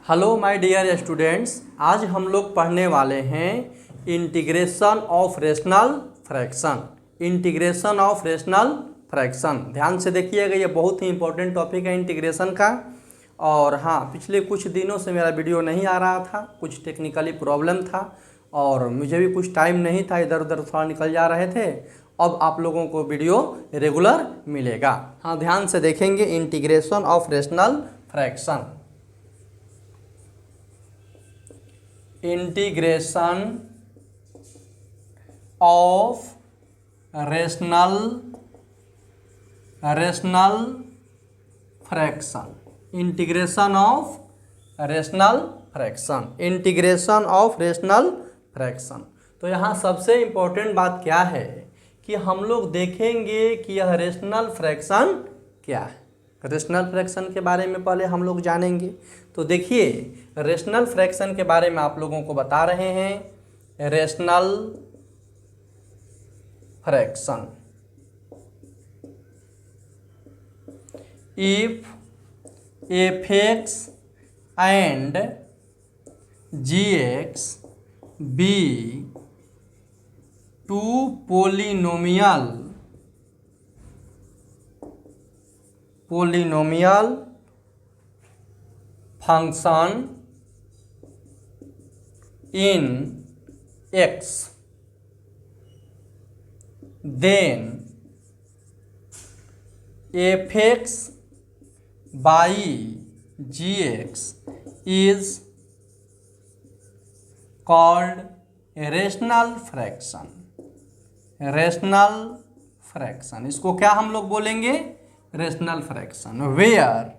Hello my dear students, आज हम लोग पढ़ने वाले हैं integration of rational fraction. Integration of rational fraction, ध्यान से देखिएगा, ये बहुत ही इंपॉर्टेंट टॉपिक है इंटीग्रेशन का। और हाँ, पिछले कुछ दिनों से मेरा वीडियो नहीं आ रहा था, कुछ टेक्निकली प्रॉब्लम था और मुझे भी कुछ टाइम नहीं था, इधर उधर थोड़ा निकल जा रहे थे। अब आप लोगों को वीडियो रेगुलर मिलेगा। हाँ, ध्यान से देखेंगे integration of rational fraction. Integration of rational fraction. Integration of rational fraction. Integration of rational fraction. तो यहाँ सबसे इम्पोर्टेंट बात क्या है कि हम लोग देखेंगे कि यह रेशनल फ्रैक्शन क्या है। रेशनल फ्रैक्शन के बारे में पहले हम लोग जानेंगे। तो देखिए, रेशनल फ्रैक्शन के बारे में आप लोगों को बता रहे हैं। Rational fraction, if F X and G X be two polynomial function in x, then fx by gx is called rational fraction. Rational fraction, इसको क्या हम लोग बोलेंगे? Rational fraction. Where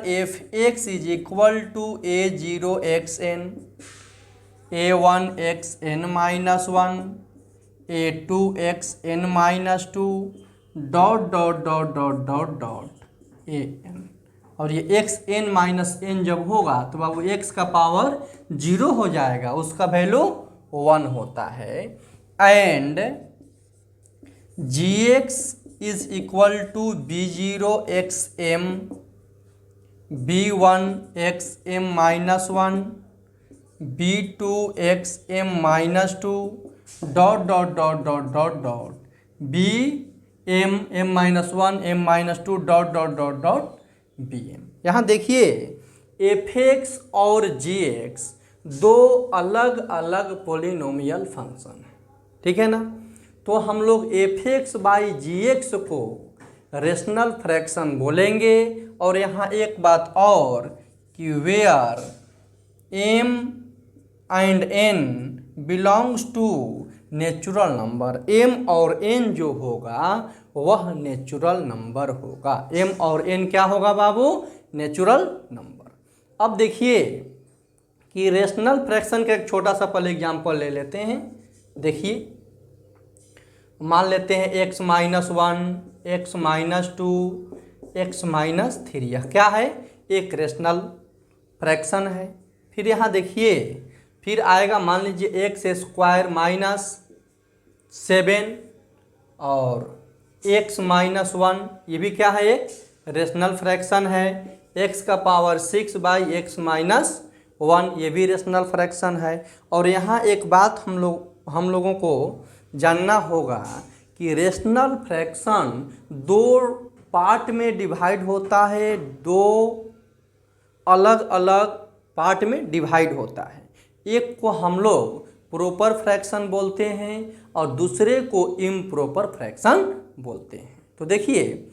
F X is equal to a0 xn, a1 xn minus 1, a2 xn minus 2 dot dot dot dot dot dot an। और ये x N minus N जब होगा तो बाबू एक्स का पावर 0 हो जाएगा, उसका वैल्यू 1 होता है। And G X is equal to b0 xm, b1 xm minus 1, b2 xm minus 2 dot dot dot dot dot dot B M M minus 1 m minus 2 dot dot dot dot B M. यहाँ देखिए, F x और जी x दो अलग अलग polynomial function है, ठीक है ना। तो हम लोग F X by G X को रेशनल फ्रैक्शन बोलेंगे। और यहाँ एक बात और कि where M and N belongs to natural number, M और एन जो होगा वह नेचुरल नंबर होगा। एम और एन क्या होगा बाबू? Natural number. अब देखिए कि रेशनल फ्रैक्शन का एक छोटा सा पहले एग्जाम्पल ले लेते हैं। देखिए, मान लेते हैं x minus 1, x minus 2, x minus 3। यह क्या है? एक रेशनल फ्रैक्शन है। फिर यहाँ देखिए, फिर आएगा मान लीजिए x स्क्वायर माइनस 7 और x माइनस 1, ये भी क्या है? एक रेशनल फ्रैक्शन है। x का पावर 6 बाई x माइनस 1, ये भी रेशनल फ्रैक्शन है। और यहाँ एक बात हम लोगों को जानना होगा कि रेशनल फ्रैक्शन दो पार्ट में डिवाइड होता है, दो अलग अलग पार्ट में डिवाइड होता है। एक को हम लोग प्रॉपर फ्रैक्शन बोलते हैं और दूसरे को इम्प्रॉपर फ्रैक्शन बोलते हैं। तो देखिए,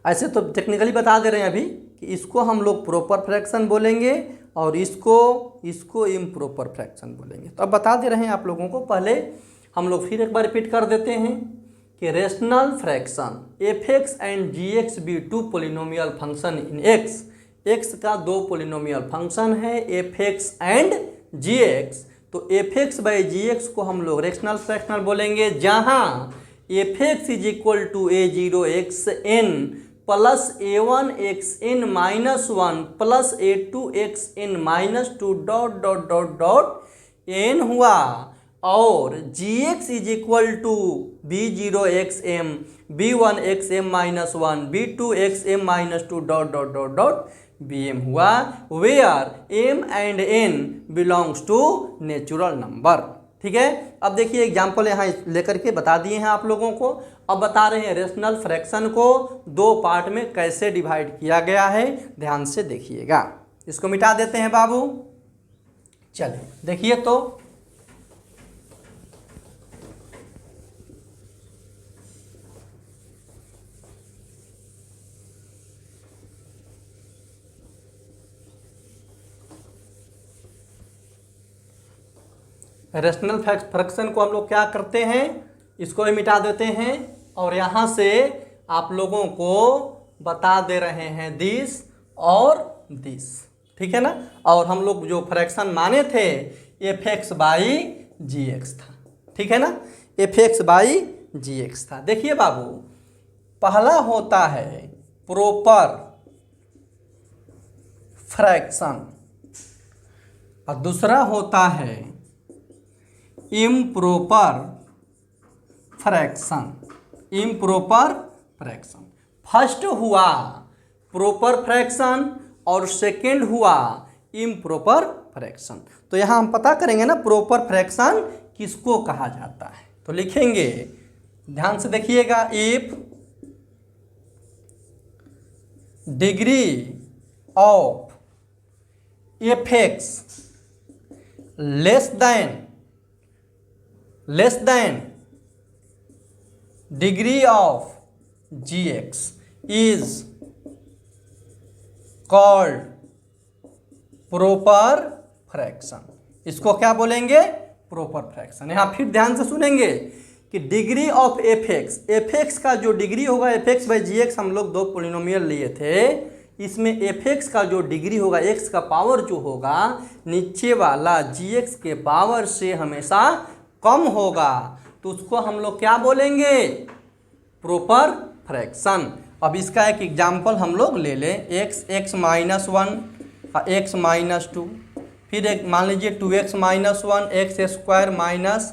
ऐसे तो टेक्निकली बता दे रहे हैं अभी कि इसको हम लोग प्रॉपर फ्रैक्शन बोलेंगे और इसको इम्प्रॉपर फ्रैक्शन बोलेंगे। तो अब बता दे रहे हैं आप लोगों को। पहले हम लोग फिर एक बार रिपीट कर देते हैं कि rational fraction F X and G X be two polynomial function in X. X का दो पोलिनोमियल फंक्शन है, F X and G X. तो F X by G X को हम लोग रेशनल फ्रैक्शनल बोलेंगे, जहाँ F X is equal to a0 xn plus a1 xn minus 1 plus a2 xn minus 2 dot dot dot dot n हुआ। और gx is equal to b0xm b1xm-1 b2xm-2 dot dot dot dot bm हुआ, where m and n belongs to natural number. ठीक है, अब देखिए example यहाँ लेकर के बता दिए हैं आप लोगों को। अब बता रहे हैं रेशनल फ्रैक्शन को दो पार्ट में कैसे डिवाइड किया गया है, ध्यान से देखिएगा। इसको मिटा देते हैं बाबू। चलिए देखिए तो रेशनल फ्रैक्शन को हम लोग क्या करते हैं, इसको भी मिटा देते हैं और यहाँ से आप लोगों को बता दे रहे हैं दिस और दिस। ठीक है ना, और हम लोग जो फ्रैक्शन माने थे f(x) बाई gx था। ठीक है ना, f(x) बाई gx था। देखिए बाबू, पहला होता है प्रॉपर फ्रैक्शन और दूसरा होता है improper fraction. Improper fraction first हुआ प्रॉपर फ्रैक्शन और सेकंड हुआ इम्प्रॉपर फ्रैक्शन। तो यहाँ हम पता करेंगे ना प्रॉपर फ्रैक्शन किसको कहा जाता है, तो लिखेंगे, ध्यान से देखिएगा, if degree of f(x) less than degree of gx is called proper fraction. इसको क्या बोलेंगे, प्रॉपर फ्रैक्शन। यहां फिर ध्यान से सुनेंगे कि डिग्री ऑफ f(x) का जो डिग्री होगा f(x) बाई gx, हम लोग दो पोलिनोमियल लिए थे, इसमें f(x) का जो डिग्री होगा, x का पावर जो होगा नीचे वाला gx के पावर से हमेशा कम होगा, तो उसको हम लोग क्या बोलेंगे, प्रॉपर फ्रैक्शन। अब इसका एक एग्जाम्पल हम लोग ले लें, x(x-1) और x-2, फिर एक मान लीजिए 2x-1 x² minus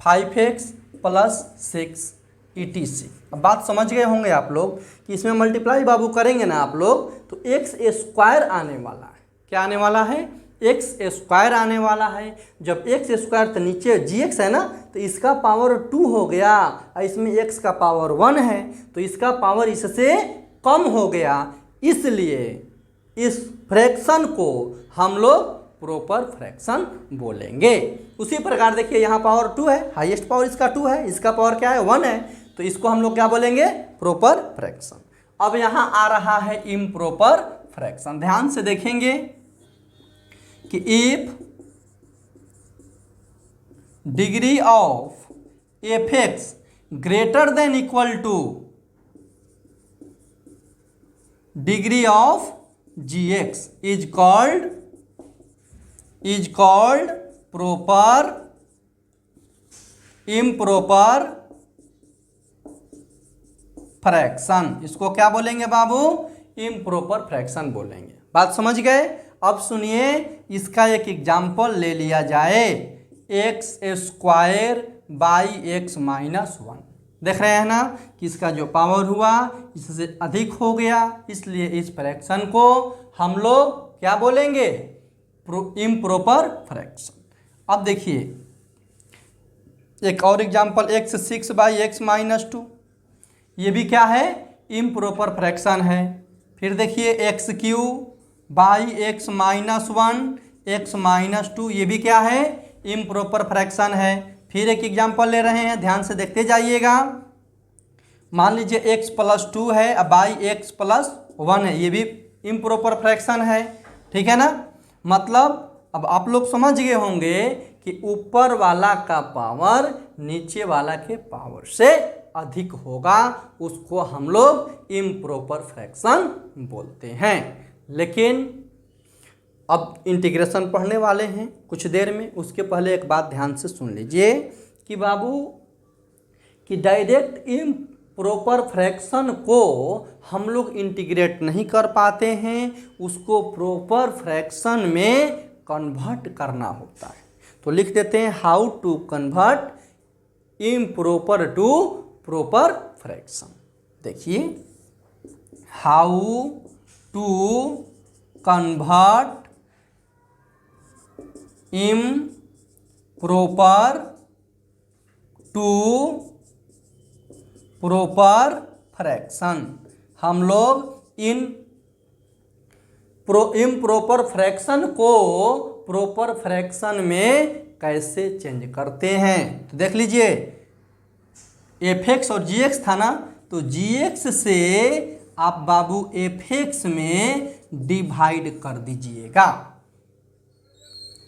5x plus 6 etc। अब बात समझ गए होंगे आप लोग कि इसमें मल्टीप्लाई बाबू करेंगे ना आप लोग, तो x² आने वाला है। क्या आने वाला है, x² आने वाला है। जब x² तो नीचे gx है ना, तो इसका पावर 2 हो गया और इसमें x का पावर 1 है, तो इसका पावर इससे कम हो गया, इसलिए इस फ्रैक्शन को हम लोग प्रॉपर फ्रैक्शन बोलेंगे। उसी प्रकार देखिए यहाँ पावर 2 है, हाईएस्ट पावर इसका 2 है, इसका पावर क्या है, 1 है, तो इसको हम लोग क्या बोलेंगे, प्रॉपर फ्रैक्शन। अब यहाँ आ रहा है इम्प्रॉपर फ्रैक्शन। ध्यान से देखेंगे कि if degree of f(x) greater than equal two degree of gx is called proper improper fraction. इसको क्या बोलेंगे बाबू, इम्प्रॉपर फ्रैक्शन बोलेंगे। बात समझ गए। अब सुनिए, इसका एक एग्जाम्पल ले लिया जाए, x² बाई x-1। देख रहे हैं ना कि इसका जो पावर हुआ इससे अधिक हो गया, इसलिए इस फ्रैक्शन को हम लोग क्या बोलेंगे, इम्प्रॉपर फ्रैक्शन। अब देखिए एक और एग्जाम्पल, x6 बाई x-2, ये भी क्या है, इम्प्रॉपर फ्रैक्शन है। फिर देखिए x³ बाई x-1 x-2, ये भी क्या है, इम्प्रॉपर फ्रैक्शन है। फिर एक एग्जाम्पल ले रहे हैं, ध्यान से देखते जाइएगा। मान लीजिए x+2 है अब बाई x+1 है, ये भी इम्प्रॉपर फ्रैक्शन है। ठीक है ना, मतलब अब आप लोग समझ गए होंगे कि ऊपर वाला का पावर नीचे वाला के पावर से अधिक होगा, उसको हम लोग इम्प्रॉपर फ्रैक्शन बोलते हैं। लेकिन अब इंटीग्रेशन पढ़ने वाले हैं कुछ देर में, उसके पहले एक बात ध्यान से सुन लीजिए कि बाबू कि डायरेक्ट इम्प्रॉपर फ्रैक्शन को हम लोग इंटीग्रेट नहीं कर पाते हैं, उसको प्रॉपर फ्रैक्शन में कन्वर्ट करना होता है। तो लिख देते हैं how to convert improper to proper fraction. देखिए, how to convert improper to proper fraction. हम लोग इम्प्रॉपर फ्रैक्शन को प्रॉपर फ्रैक्शन में कैसे चेंज करते हैं। तो देख लीजिए, एफ और जी था ना, तो जी से आप बाबू एफ में डिवाइड कर दीजिएगा,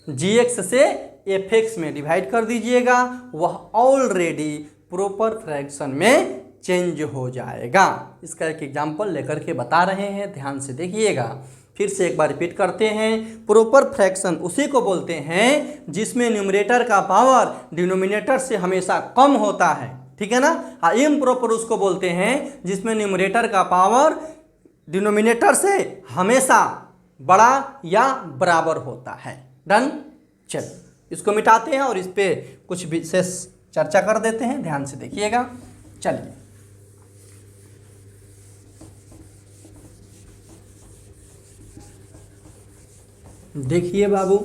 जी से एफ में डिवाइड कर दीजिएगा, वह ऑलरेडी प्रॉपर फ्रैक्शन में चेंज हो जाएगा। इसका एक एग्जांपल लेकर के बता रहे हैं, ध्यान से देखिएगा। फिर से एक बार रिपीट करते हैं, प्रॉपर फ्रैक्शन उसी को बोलते हैं जिसमें न्यूमरेटर का पावर डिनोमिनेटर से हमेशा कम होता है, ठीक है ना। इम्प्रॉपर उसको बोलते हैं जिसमें न्यूमरेटर का पावर डिनोमिनेटर से हमेशा बड़ा या बराबर होता है। डन। चल इसको मिटाते हैं और इस पे कुछ विशेष चर्चा कर देते हैं, ध्यान से देखिएगा। चलिए, देखिए बाबू,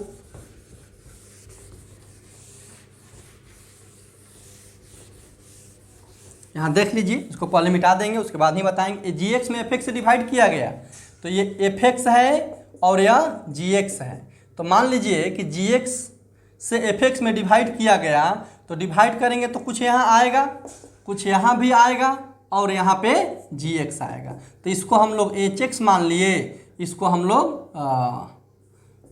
यहाँ देख लीजिए, इसको पहले मिटा देंगे उसके बाद ही बताएंगे। जी एक्स में एफ एक्स से डिवाइड किया गया, तो ये एफ एक्स है और यह जी एक्स है। तो मान लीजिए कि जी एक्स से एफ एक्स में डिवाइड किया गया, तो डिवाइड करेंगे तो कुछ यहाँ आएगा, कुछ यहाँ भी आएगा और यहाँ पे जी एक्स आएगा। तो इसको हम लोग एच एक्स मान लिए, इसको हम लोग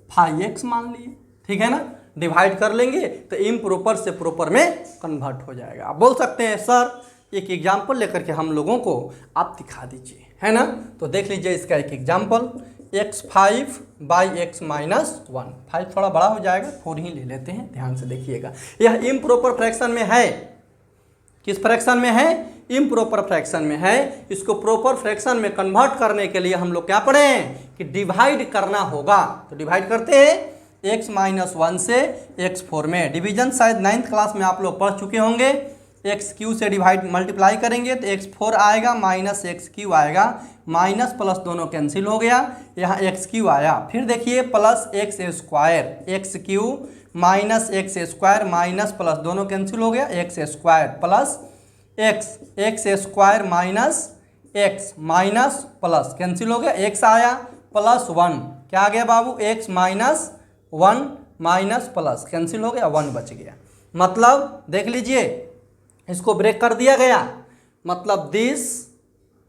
फाइव एक्स मान लिए, ठीक है ना। डिवाइड कर लेंगे तो इम्प्रॉपर से प्रॉपर में कन्वर्ट हो जाएगा। आप बोल सकते हैं सर एक एग्जाम्पल लेकर के हम लोगों को आप दिखा दीजिए, है ना। तो देख लीजिए इसका एक example, x5 by x minus 1। 5 थोड़ा बड़ा हो जाएगा, 4 ही ले लेते हैं, ध्यान से देखिएगा। यह इम्प्रॉपर फ्रैक्शन में है। किस फ्रैक्शन में है? इम्प्रॉपर फ्रैक्शन में है। इसको प्रॉपर फ्रैक्शन में कन्वर्ट करने के लिए हम लोग क्या पढ़े हैं कि डिवाइड करना होगा। तो डिवाइड करते हैं x माइनस 1 से x4 में। डिवीजन शायद 9th क्लास में आप लोग पढ़ चुके होंगे। एक्स क्यू से डिवाइड मल्टीप्लाई करेंगे तो x4 आएगा माइनस एक्स क्यू आएगा, माइनस प्लस दोनों कैंसिल हो गया, यहाँ एक्स क्यू आया। फिर देखिए plus X square, X Q minus X square, minus plus दोनों कैंसिल हो गया, X square plus X, X square minus X, minus plus cancel हो गया, एक्स आया प्लस 1, क्या आ गया बाबू? X minus 1 minus plus cancel हो गया, 1 बच गया। मतलब देख लीजिए, इसको ब्रेक कर दिया गया, मतलब दिस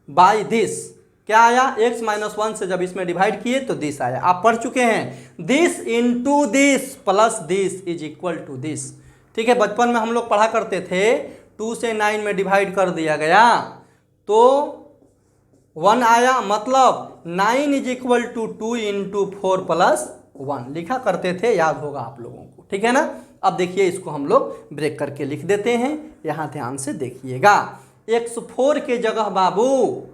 बाई दिस क्या आया? x माइनस 1 से जब इसमें डिवाइड किए तो दिस आया। आप पढ़ चुके हैं this into this plus this is equal to this, ठीक है। बचपन में हम लोग पढ़ा करते थे 2 से 9 में डिवाइड कर दिया गया तो 1 आया, मतलब 9 is equal to 2 into 4 plus 1 लिखा करते थे, याद होगा आप लोगों को, ठीक है ना। अब देखिए इसको हम लोग ब्रेक करके लिख देते हैं, यहाँ ध्यान से देखिएगा। x4 के जगह बाबू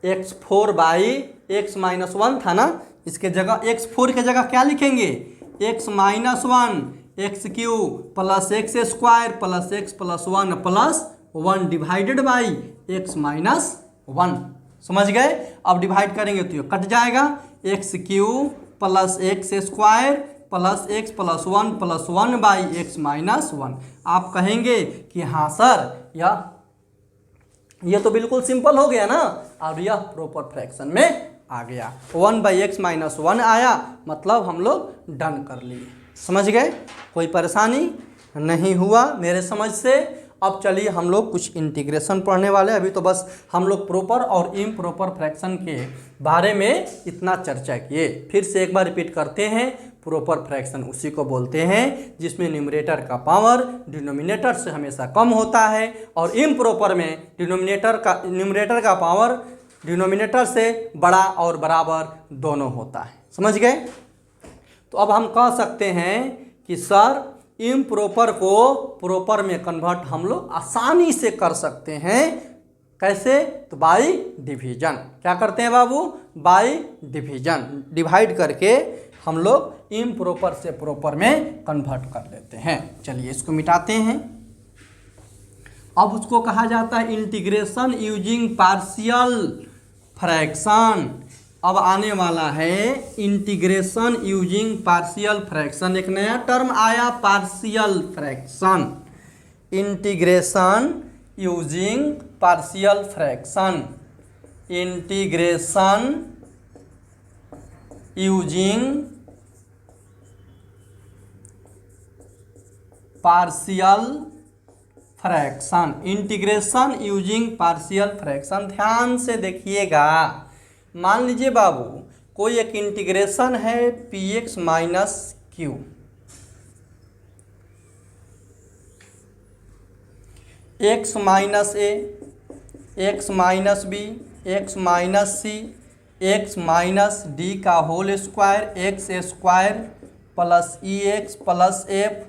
x4 बाई x माइनस 1 था ना, इसके जगह x4 के जगह क्या लिखेंगे? x minus 1 x Q plus X square plus x plus 1 plus 1 divided by X minus 1। समझ गए? अब डिवाइड करेंगे तो ये कट जाएगा, x Q plus X square plus x plus 1 plus 1 by X minus 1। आप कहेंगे कि हाँ सर यह तो बिल्कुल सिंपल हो गया ना, और यह प्रॉपर फ्रैक्शन में आ गया, 1 बाई एक्स माइनस 1 आया, मतलब हम लोग डन कर लिए। समझ गए? कोई परेशानी नहीं हुआ मेरे समझ से। अब चलिए हम लोग कुछ इंटीग्रेशन पढ़ने वाले हैं। अभी तो बस हम लोग प्रॉपर और इम्प्रॉपर फ्रैक्शन के बारे में इतना चर्चा किए। फिर से एक बार रिपीट करते हैं, प्रॉपर फ्रैक्शन उसी को बोलते हैं जिसमें न्यूमरेटर का पावर डिनोमिनेटर से हमेशा कम होता है, और इम्प्रॉपर में न्यूमरेटर का पावर डिनोमिनेटर से बड़ा और बराबर दोनों होता है। समझ गए? तो अब हम कह सकते हैं कि सर इम्प्रॉपर को प्रॉपर में कन्वर्ट हम लोग आसानी से कर सकते हैं। कैसे? तो बाई डिवीजन। क्या करते हैं बाबू? By division. डिवाइड करके हम लोग इम्प्रॉपर से प्रॉपर में कन्वर्ट कर लेते हैं। चलिए इसको मिटाते हैं। अब उसको कहा जाता है इंटीग्रेशन यूजिंग पार्शियल फ्रैक्शन। अब आने वाला है इंटीग्रेशन यूजिंग पार्शियल फ्रैक्शन। एक नया टर्म आया, partial fraction. Integration using partial fraction, integration using partial fraction, integration using partial fraction. ध्यान से देखिएगा। मान लीजिए बाबू कोई एक इंटीग्रेशन है px minus Q, X minus A, X minus B, X minus C, X minus D का whole square, X square plus E X plus F,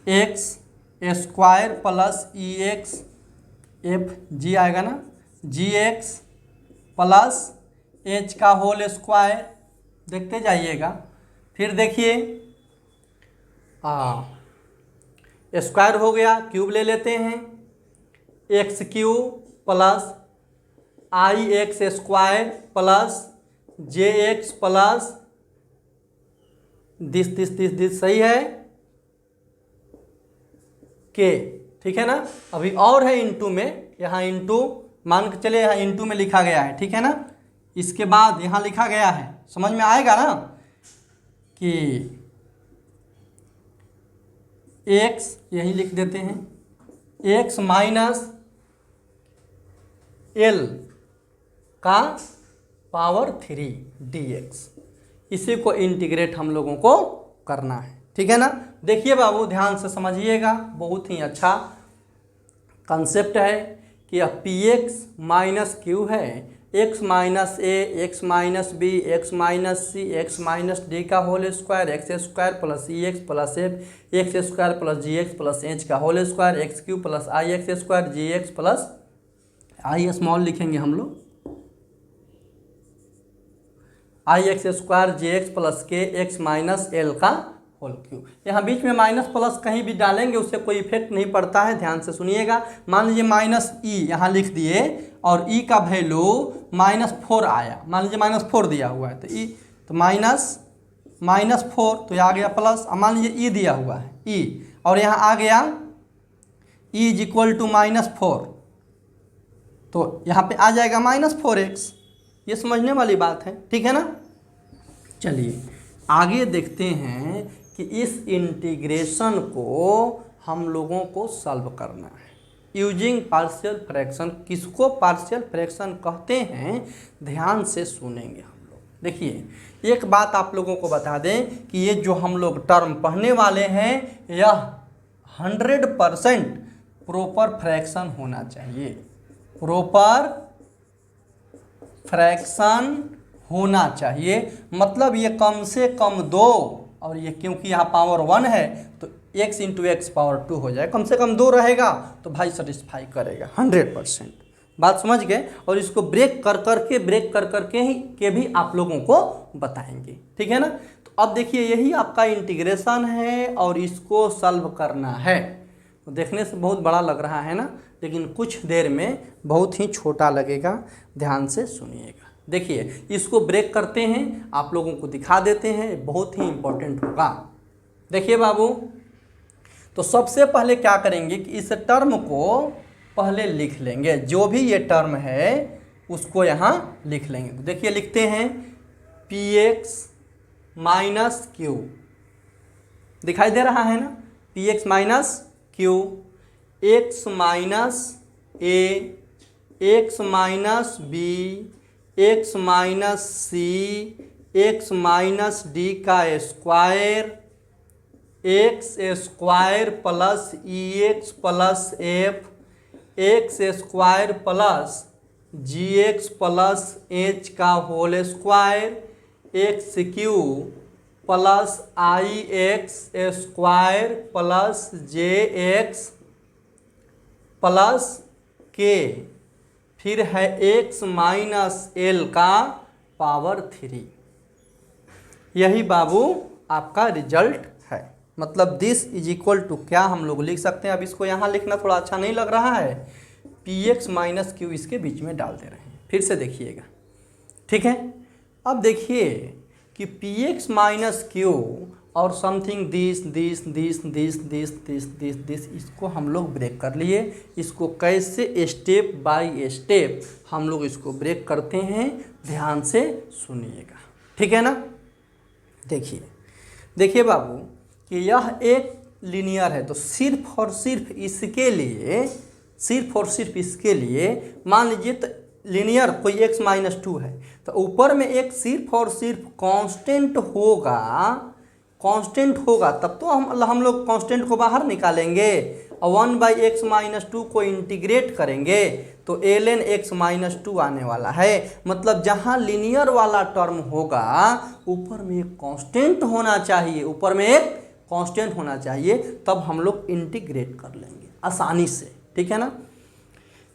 X square plus E X F G आएगा ना, G X plus H का whole square. देखते जाइएगा। फिर देखिए square हो गया, क्यूब ले लेते हैं, x cube plus I X square plus J X plus this सही है के, ठीक है ना। अभी और है इंटू में, यहाँ इंटू मान के चले, यहाँ इंटू में लिखा गया है, ठीक है ना। इसके बाद यहाँ लिखा गया है, समझ में आएगा ना कि एक्स, यही लिख देते हैं, एक्स माइनस एल का पावर 3 dx। इसी को इंटीग्रेट हम लोगों को करना है, ठीक है ना। देखिए बाबू ध्यान से समझिएगा, बहुत ही अच्छा कंसेप्ट है कि यह पी एक्स माइनस क्यू है, X minus A, X minus B, X minus C, X minus D का whole square, X square plus E X plus F, X square plus G X plus H का whole square, X Q plus I X square, G X plus I small लिखेंगे हम लोग, I X square J X plus K X minus L का whole cube. यहाँ बीच में minus plus कहीं भी डालेंगे उससे कोई इफेक्ट नहीं पड़ता है, ध्यान से सुनिएगा। मान लीजिए माइनस ई यहाँ लिख दिए और ई का वैल्यू -4 आया, मान लीजिए -4 दिया हुआ है तो ई तो -4 तो यहाँ आ गया प्लस। अब मान लीजिए ई दिया हुआ है ई और यहाँ आ गया ई इज इक्वल टू -4 तो यहाँ पे आ जाएगा -4x। ये समझने वाली बात है, ठीक है ना। चलिए आगे देखते हैं कि इस इंटीग्रेशन को हम लोगों को सॉल्व करना है यूजिंग पार्शियल फ्रैक्शन। किसको पार्शियल फ्रैक्शन कहते हैं, ध्यान से सुनेंगे हम लोग। देखिए एक बात आप लोगों को बता दें कि ये जो हम लोग टर्म पढ़ने वाले हैं यह 100% प्रॉपर फ्रैक्शन होना चाहिए, प्रॉपर फ्रैक्शन होना चाहिए। मतलब ये कम से कम 2 और ये क्योंकि यहाँ पावर 1 है तो x इंटू एक्स पावर 2 हो जाए, कम से कम 2 रहेगा तो भाई सेटिस्फाई करेगा 100%। बात समझ गए। और इसको ब्रेक कर करके ही भी आप लोगों को बताएंगे, ठीक है ना। तो अब देखिए यही आपका इंटीग्रेशन है और इसको सॉल्व करना है। तो देखने से बहुत बड़ा लग रहा है ना, लेकिन कुछ देर में बहुत ही छोटा लगेगा, ध्यान से सुनिएगा। देखिए इसको ब्रेक करते हैं, आप लोगों को दिखा देते हैं, बहुत ही इम्पोर्टेंट होगा। देखिए बाबू तो सबसे पहले क्या करेंगे कि इस टर्म को पहले लिख लेंगे, जो भी ये टर्म है उसको यहाँ लिख लेंगे। तो देखिए लिखते हैं पी एक्स माइनस क्यू, दिखाई दे रहा है ना, P X minus Q, X minus A, X minus B, X minus C, X minus D का square, X square plus E X plus F, X square plus G X plus H का whole square, X Q plus I X square plus J X plus K, फिर है X minus L का power 3। यही बाबू आपका result है। मतलब this is equal to क्या हम लोग लिख सकते हैं। अब इसको यहाँ लिखना थोड़ा अच्छा नहीं लग रहा है, पी एक्स माइनस क्यू इसके बीच में डाल दे रहे हैं। फिर से देखिएगा, ठीक है। अब देखिए कि पी एक्स माइनस क्यू और something this this this this this this this this इसको हम लोग ब्रेक कर लिए। इसको कैसे स्टेप बाय स्टेप हम लोग इसको ब्रेक करते हैं, ध्यान से सुनिएगा, ठीक है ना। देखिए देखिए बाबू कि यह एक लीनियर है, तो सिर्फ और सिर्फ इसके लिए, सिर्फ और सिर्फ इसके लिए मान लीजिए तो लीनियर कोई x माइनस टू है, तो ऊपर में एक सिर्फ और सिर्फ कांस्टेंट होगा, कांस्टेंट होगा तब तो हम लोग कांस्टेंट को बाहर निकालेंगे और 1/x माइनस टू को इंटीग्रेट करेंगे तो ln x माइनस टू आने वाला है। मतलब जहाँ लीनियर वाला टर्म होगा ऊपर में एक कांस्टेंट होना चाहिए, ऊपर में एक कांस्टेंट होना चाहिए, तब हम लोग इंटीग्रेट कर लेंगे आसानी से, ठीक है ना।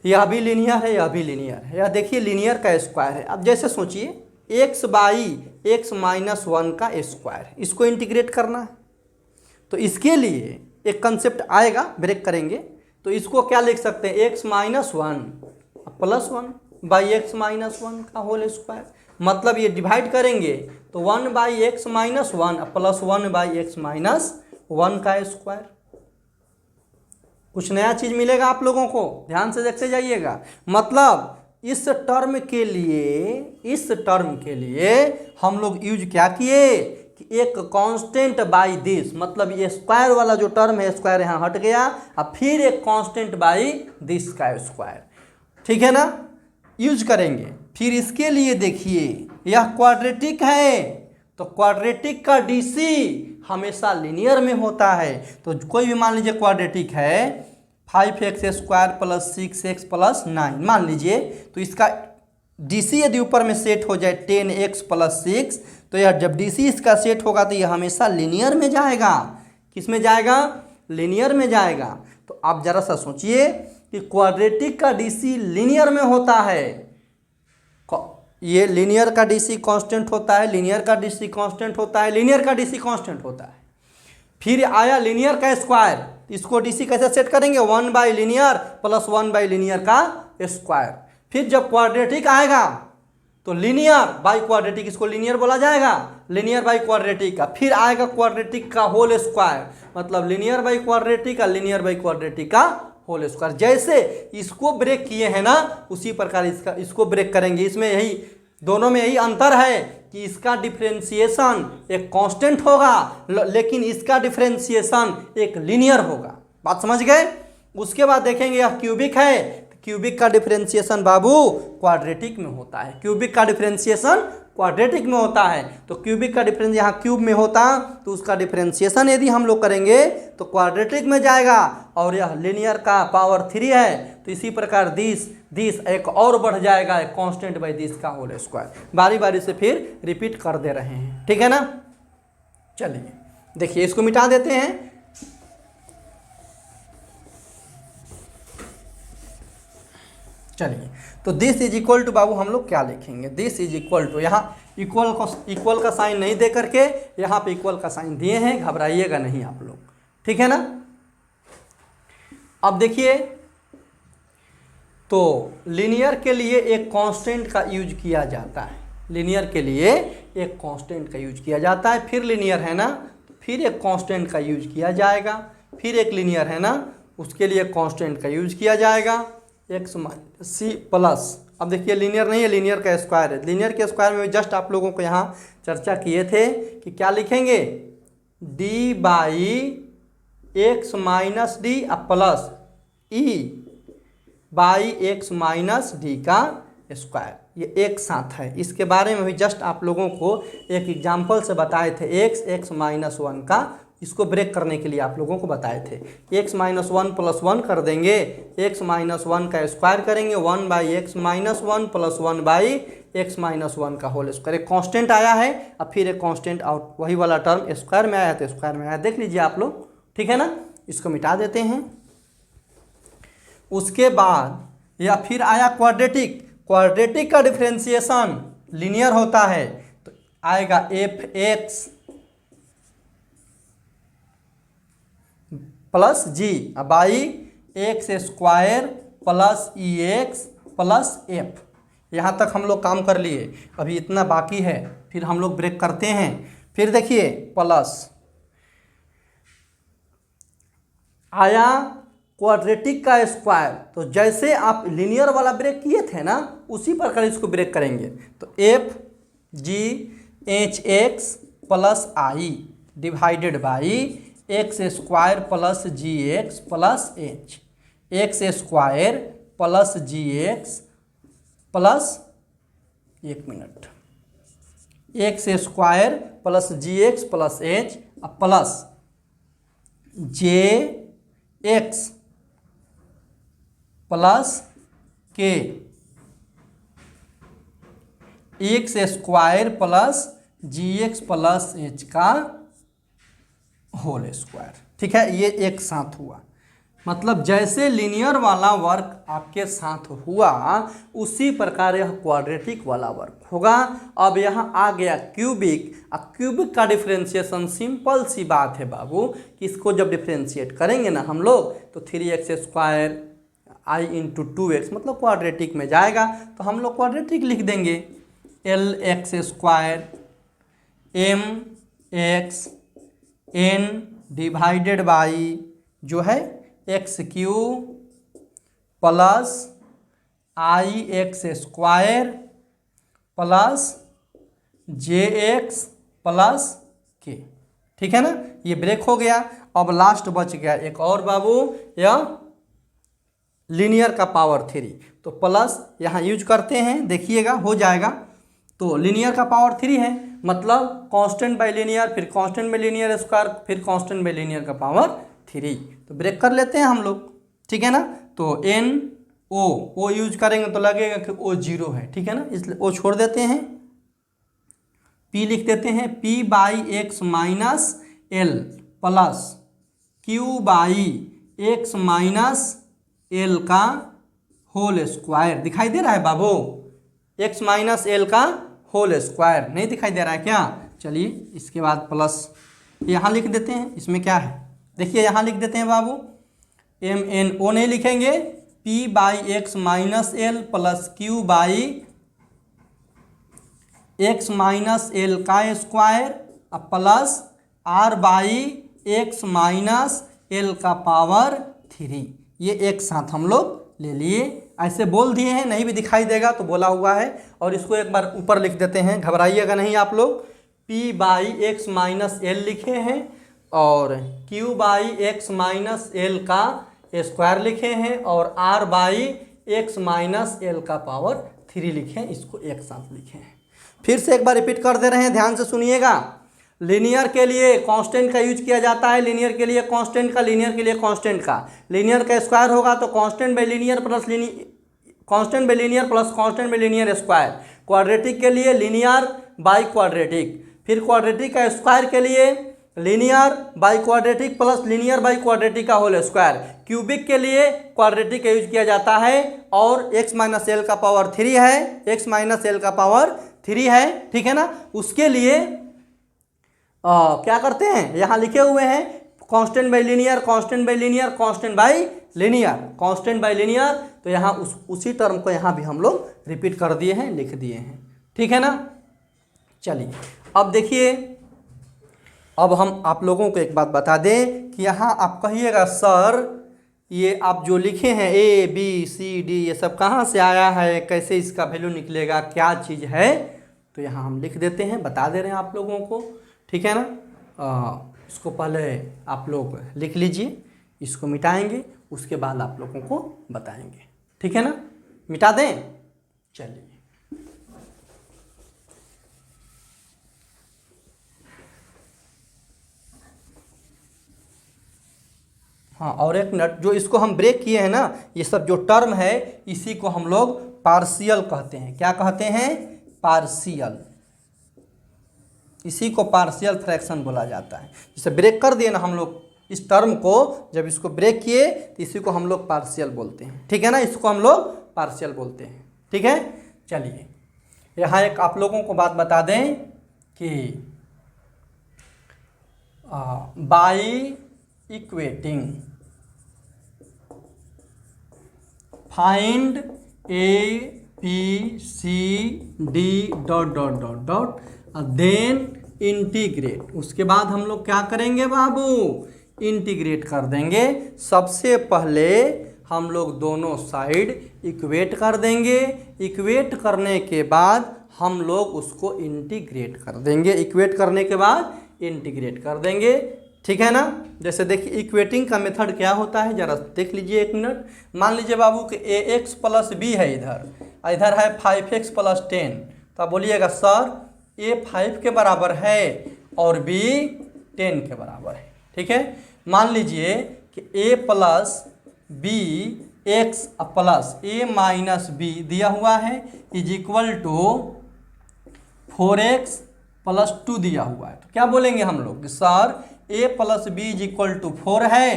यह भी लीनियर है, यह भी लीनियर है। यह देखिए लीनियर का स्क्वायर है। अब जैसे सोचिए x by X minus one का स्क्वायर, इसको इंटीग्रेट करना है तो इसके लिए एक कंसेप्ट आएगा, ब्रेक करेंगे तो इसको क्या लिख सकते हैं, x minus one plus one by X minus one का होल स्क्वायर। मतलब ये डिवाइड करेंगे तो 1/x minus one plus 1/x minus one का स्क्वायर। कुछ नया चीज मिलेगा आप लोगों को, ध्यान से देखते जाइएगा। मतलब इस टर्म के लिए, इस टर्म के लिए हम लोग यूज क्या किए कि एक कांस्टेंट बाई दिस, मतलब ये स्क्वायर वाला जो टर्म है स्क्वायर यहाँ हट गया, अब फिर एक कांस्टेंट बाई दिस का स्क्वायर, ठीक है ना, यूज करेंगे। फिर इसके लिए देखिए यह क्वाड्रेटिक है तो क्वाड्रेटिक का डीसी हमेशा लीनियर में होता है। तो कोई भी मान लीजिए क्वाड्रेटिक है 5x square plus 6x plus 9 मान लीजिए, तो इसका डीसी यदि ऊपर में सेट हो जाए 10x प्लस 6, तो यह जब डीसी इसका सेट होगा तो यह हमेशा लीनियर में जाएगा। किस में जाएगा, लीनियर में जाएगा। तो आप जरा सा सोचिए कि क्वाड्रेटिक का डीसी लीनियर में होता है, ये लीनियर का डीसी कांस्टेंट होता है, लीनियर का डीसी कांस्टेंट होता है, लीनियर का डीसी कांस्टेंट होता है। फिर आया लीनियर का स्क्वायर, इसको डीसी कैसे सेट करेंगे, 1/लीनियर प्लस 1/लीनियर का स्क्वायर। फिर जब क्वाड्रेटिक आएगा तो लीनियर बाई क्वाड्रेटिक, इसको लीनियर बोला जाएगा, लीनियर बाई क्वाड्रेटिक का। फिर आएगा क्वाड्रेटिक का होल स्क्वायर, मतलब लीनियर बाई क्वाड्रेटिक का, लीनियर बाई क्वाड्रेटिक का होल स्क्वायर। जैसे इसको ब्रेक किए हैं ना उसी प्रकार इसको ब्रेक करेंगे। इसमें यही दोनों में यही अंतर है कि इसका डिफरेंशिएशन एक कांस्टेंट होगा लेकिन इसका डिफरेंशिएशन एक लीनियर होगा। बात समझ गए। उसके बाद देखेंगे यह क्यूबिक है, क्यूबिक का डिफरेंशिएशन बाबू क्वाड्रेटिक में होता है, क्यूबिक का डिफरेंशिएशन क्वाड्रेटिक में होता है। तो क्यूबिक का डिफरेंस यहाँ क्यूब में होता तो उसका डिफरेंशिएशन यदि हम लोग करेंगे तो क्वाड्रेटिक में जाएगा, और यह लीनियर का पावर 3 है तो इसी प्रकार दिस एक और बढ़ जाएगा, एक कांस्टेंट बाई दिस का होल स्क्वायर। बारी बारी से फिर रिपीट कर दे रहे हैं, ठीक है ना। चलिए देखिए इसको मिटा देते हैं। चलिए तो दिस इज इक्वल टू बाबू हम लोग क्या लिखेंगे, दिस इज इक्वल टू, यहाँ इक्वल का साइन नहीं दे करके यहाँ पे इक्वल का साइन दिए हैं, घबराइएगा नहीं आप लोग, ठीक है ना। अब देखिए तो लीनियर के लिए एक कांस्टेंट का यूज किया जाता है, लीनियर के लिए एक कांस्टेंट का यूज किया जाता है। फिर लीनियर है ना तो फिर एक कांस्टेंट का यूज किया जाएगा, फिर एक लीनियर है ना उसके लिए कांस्टेंट का यूज किया जाएगा, एक्स माइनस सी प्लस। अब देखिए लीनियर नहीं है, लीनियर का स्क्वायर है। लीनियर के स्क्वायर में जस्ट आप लोगों को यहाँ चर्चा किए थे कि क्या लिखेंगे, D by X minus D plus E by X minus D का स्क्वायर, ये एक साथ है। इसके बारे में भी जस्ट आप लोगों को एक एग्जाम्पल से बताए थे, एक्स माइनस वन का, इसको ब्रेक करने के लिए आप लोगों को बताए थे। X minus one plus one कर देंगे, एक्स माइनस वन का स्क्वायर करेंगे, 1/x minus one plus 1/x minus one का होल स्क्वायर। एक कांस्टेंट आया है, अब फिर एक कांस्टेंट आउट, वही वाला टर्म स्क्वायर में आया तो स्क्वायर में आया, देख लीजिए आप लोग, ठीक है ना। इसको मिटा देते हैं। उसके बाद या फिर आया क्वाड्रेटिक, क्वाड्रेटिक का डिफरेंशिएशन लीनियर होता है। तो आएगा F X plus G, by X square plus E X plus F. यहाँ तक हम लोग काम कर लिए, अभी इतना बाकी है, फिर हम लोग ब्रेक करते हैं। फिर देखिए प्लस आया क्वाड्रेटिक का स्क्वायर, तो जैसे आप लीनियर वाला ब्रेक किए थे ना उसी प्रकार इसको ब्रेक करेंगे। तो F G H X plus I divided by X square plus G X plus H, X square plus G X plus, एक मिनट, X square plus G X plus H plus J X plus K X square plus G X plus H का whole square. ठीक है, ये एक साथ हुआ, मतलब जैसे लीनियर वाला वर्क आपके साथ हुआ उसी प्रकार यह क्वाड्रेटिक वाला वर्क होगा। अब यहाँ आ गया क्यूबिक। अब क्यूबिक का डिफरेंशिएशन सिंपल सी बात है बाबू, कि इसको जब डिफरेंशिएट करेंगे ना हम लोग तो 3x स्क्वायर आई इंटू 2x मतलब क्वाड्रेटिक में जाएगा, तो हम लोग क्वाड्रेटिक लिख देंगे L X square M X N divided by जो है X Q plus I X square plus J X plus K. ठीक है ना, ये ब्रेक हो गया। अब लास्ट बच गया एक और बाबू, यह लीनियर का पावर 3, तो प्लस यहाँ यूज करते हैं, देखिएगा हो जाएगा। तो लीनियर का पावर 3 है, मतलब कांस्टेंट बाय लीनियर, फिर कांस्टेंट बाय लीनियर स्क्वायर, फिर कांस्टेंट बाय लीनियर का पावर 3। तो ब्रेक कर लेते हैं हम लोग, ठीक है ना। तो एन ओ यूज करेंगे तो लगेगा कि ओ 0 है, ठीक है ना, इसलिए ओ छोड़ देते हैं, पी लिख देते हैं, P by X minus L plus Q by X minus L का होल स्क्वायर। दिखाई दे रहा है बाबू, एक्स माइनस एल का होल स्क्वायर नहीं दिखाई दे रहा है क्या? चलिए इसके बाद प्लस यहाँ लिख देते हैं, इसमें क्या है देखिए, यहाँ लिख देते हैं बाबू, एम एन ओ नहीं लिखेंगे, P by X minus L plus Q by X minus L का square plus R by X minus L का पावर 3। ये एक साथ हम लोग ले लिए, ऐसे बोल दिए हैं, नहीं भी दिखाई देगा तो बोला हुआ है। और इसको एक बार ऊपर लिख देते हैं, घबराइएगा नहीं आप लोग, p by X minus L लिखे हैं और q by X minus L का स्क्वायर लिखे हैं और r by X minus L का पावर 3 लिखे हैं, इसको एक साथ लिखे हैं। फिर से एक बार रिपीट कर दे रहे हैं, ध्यान से सुनिएगा। लीनियर के लिए कांस्टेंट का यूज किया जाता है, लीनियर के लिए कांस्टेंट का, लीनियर के लिए कांस्टेंट का, लीनियर का स्क्वायर होगा तो constant by linear plus constant by linear plus constant by linear square. Quadratic के लिए लीनियर बाई क्वाड्रेटिक, फिर क्वाड्रेटिक का स्क्वायर के लिए linear by quadratic plus linear by quadratic का होल स्क्वायर। क्यूबिक के लिए क्वाड्रेटिक का यूज किया जाता है और एक्स माइनस एल का पावर 3 है, एक्स माइनस एल का पावर 3 है, ठीक है ना। उसके लिए क्या करते हैं, यहाँ लिखे हुए हैं constant by linear, constant by linear, constant by linear, constant by linear. तो यहाँ उसी टर्म को यहाँ भी हम लोग रिपीट कर दिए हैं, लिख दिए हैं, ठीक है ना। चलिए अब देखिए, अब हम आप लोगों को एक बात बता दें कि यहाँ आप कहिएगा सर ये आप जो लिखे हैं ए बी सी डी ये सब कहाँ से आया है, कैसे इसका वैल्यू निकलेगा, क्या चीज़ है। तो यहाँ हम लिख देते हैं, बता दे रहे हैं आप लोगों को, ठीक है ना। इसको पहले आप लोग लिख लीजिए, इसको मिटाएंगे, उसके बाद आप लोगों को बताएंगे, ठीक है ना। मिटा दें, चलिए। हाँ, और एक मिनट, जो इसको हम ब्रेक किए हैं ना, ये सब जो टर्म है इसी को हम लोग पार्शियल कहते हैं। क्या कहते हैं? पार्शियल। इसी को पार्शियल फ्रैक्शन बोला जाता है। जैसे ब्रेक कर दिए ना हम लोग इस टर्म को, जब इसको ब्रेक किए तो इसी को हम लोग पार्शियल बोलते हैं, ठीक है ना। इसको हम लोग पार्शियल बोलते हैं, ठीक है। चलिए यहाँ एक आप लोगों को बात बता दें कि by equating find ABCD dot dot dot dot then integrate. उसके बाद हम लोग क्या करेंगे बाबू, इंटीग्रेट कर देंगे। सबसे पहले हम लोग दोनों साइड इक्वेट कर देंगे, इक्वेट करने के बाद हम लोग उसको इंटीग्रेट कर देंगे, इक्वेट करने के बाद इंटीग्रेट कर देंगे। ठीक है ना। जैसे देखिए इक्वेटिंग का मेथड क्या होता है, जरा देख लीजिए एक मिनट। मान लीजिए बाबू कि AX प्लस B है, इधर है 5X प्लस 10, तो आप बोलिएगा सर A 5 के बराबर है और B 10 के बराबर है। ठीक है। मान लीजिए कि A plus B X plus A minus B दिया हुआ है is equal to 4X plus 2 दिया हुआ है। तो क्या बोलेंगे हम लोग कि sir A plus B is equal to 4 है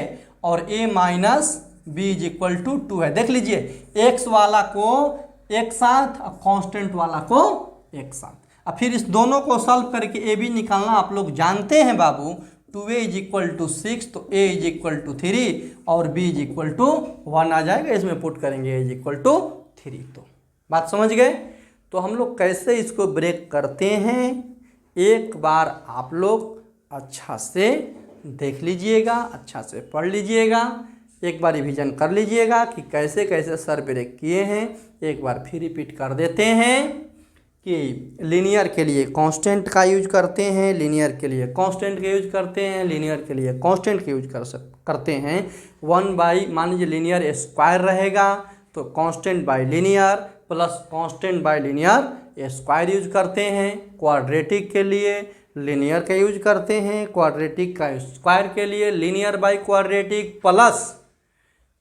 और A minus B is equal to 2 है। देख लीजिए x वाला को एक साथ और कांस्टेंट वाला को एक साथ। अब फिर इस दोनों को सॉल्व करके ए बी निकालना आप लोग जानते हैं बाबू। 2A इज इक्वल टू 6 तो A इज इक्वल टू 3 और B इज इक्वल टू 1 आ जाएगा, इसमें पुट करेंगे A इज इक्वल टू 3। तो बात समझ गए। तो हम लोग कैसे इसको ब्रेक करते हैं, एक बार आप लोग अच्छा से देख लीजिएगा, अच्छा से पढ़ लीजिएगा, एक बार रिवीजन कर लीजिएगा कि कैसे कैसे सर ब्रेक किए हैं। एक बार फिर रिपीट कर देते हैं कि लीनियर के लिए कांस्टेंट का यूज करते हैं, लीनियर के लिए कांस्टेंट का यूज करते हैं, लीनियर के लिए कांस्टेंट का यूज करते हैं। 1 बाई मान लीजिए लीनियर स्क्वायर रहेगा तो constant by linear plus constant by linear square use करते हैं। क्वाड्रेटिक के लिए लीनियर का यूज करते हैं, क्वाड्रेटिक का स्क्वायर के लिए linear by quadratic plus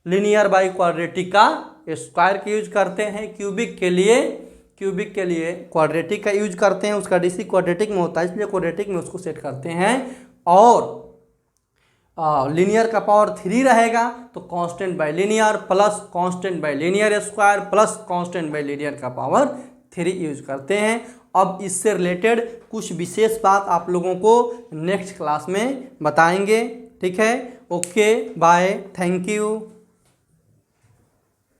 linear by quadratic का स्क्वायर का यूज करते हैं। क्यूबिक के लिए क्वाड्रेटिक का यूज करते हैं, उसका DC क्वाड्रेटिक में होता है इसलिए क्वाड्रेटिक में उसको सेट करते हैं। और लीनियर का पावर 3 रहेगा तो constant by linear plus constant by linear square plus constant by linear का पावर 3 यूज करते हैं। अब इससे रिलेटेड कुछ विशेष बात आप लोगों को नेक्स्ट क्लास में बताएंगे। ठीक है, ओके बाय, थैंक यू।